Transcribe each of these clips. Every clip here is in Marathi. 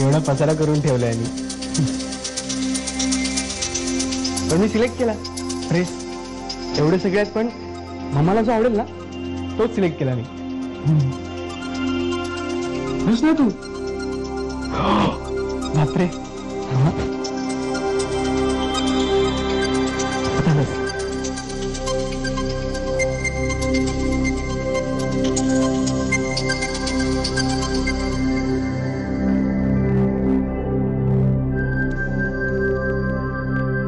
एवढा पसारा करून ठेवलाय मी, पण मी सिलेक्ट केला ड्रेस. एवढे सगळ्यात पण मम्माला जो आवडेल ना तोच सिलेक्ट केला मी. बस ना तू. बापरे. आता बस.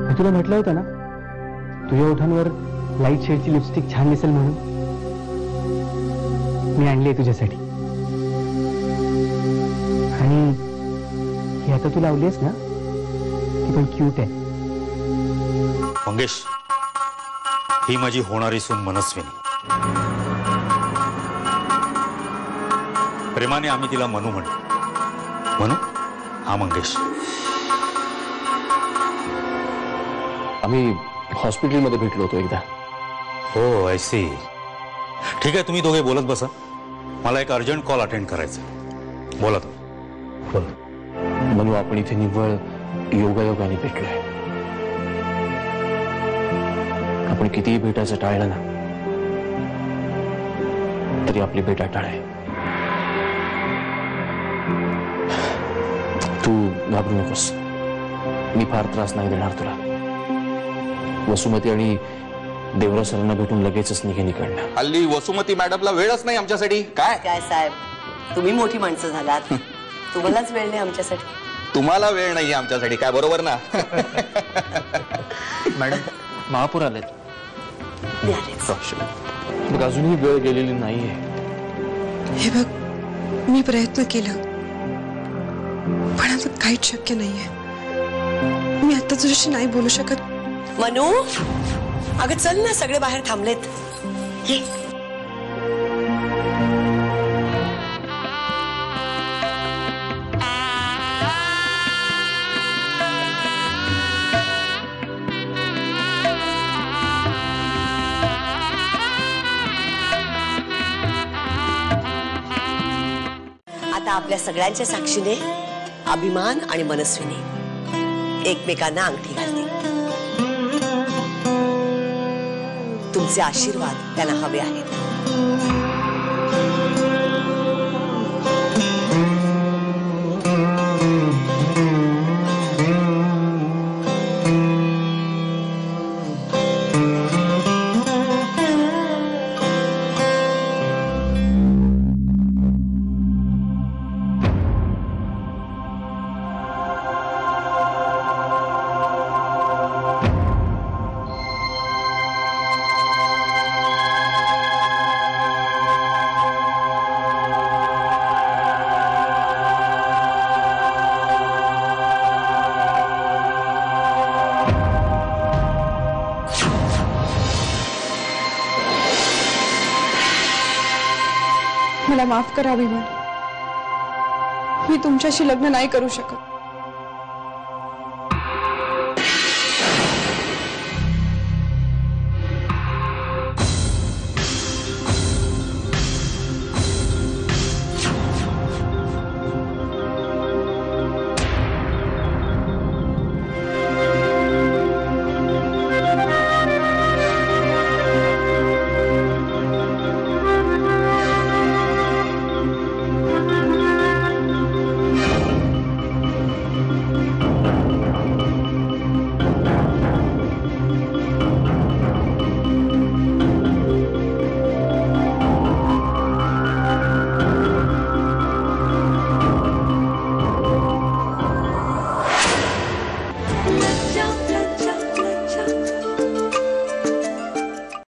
मी तुला म्हटलं होतं ना तुझ्या ओठांवर लाईट शेडची लिपस्टिक छान दिसेल म्हणून. मी आणली आहे तुझ्यासाठी. आणि ही आता तू लावलीस ना ती पण क्यूट आहे. मंगेश, ही माझी होणारी सून मनस्विनी. प्रेमाने आम्ही तिला मनू म्हणतो. मनू, हा मंगेश. आम्ही हॉस्पिटलमध्ये भेटलो होतो एकदा. हो, आय सी. ठीक आहे, तुम्ही दोघे बोलत बसा. मला एक अर्जंट कॉल अटेंड करायचा. बोला तुम्ही. बोला. म्हणून आपण इथे निव्वळ योगायोगाने भेटलोय. आपण कितीही भेटायचं टाळलं ना तरी आपली भेट अटाळ आहे. तू घाबरू नकोस. मी फार त्रास नाही देणार तुला. वसुमती आणि देवराज सरांना भेटून लगेचच निघे निघणं. हल्ली वसुमती मॅडमला वेळच नाही आमच्यासाठी. काय काय साहेब, तुम्ही मोठी माणसं झालात, तुम्हालाच वेळ नाही आमच्यासाठी. तुम्हाला वेळ नाही आमच्यासाठी, काय बरोबर ना? मॅडम, महापूर आलेत. मी आलेच. मग अजूनही वेळ गेलेली नाहीये. हे बघ, मी प्रयत्न केला पण आता काहीच शक्य नाहीये. मी आता तुझ्याशी नाही बोलू शकत. मनू, अगं चल ना, सगळे बाहेर थांबलेत. ये. आता आपल्या सगळ्यांच्या साक्षीने अभिमान आणि मनस्विनी एकमेकांना अंगठी घालतील. तुमचे आशीर्वाद त्यांना हवे आहेत. मला माफ करा अभिमान. मी तुमच्याशी लग्न नाही करू शकत.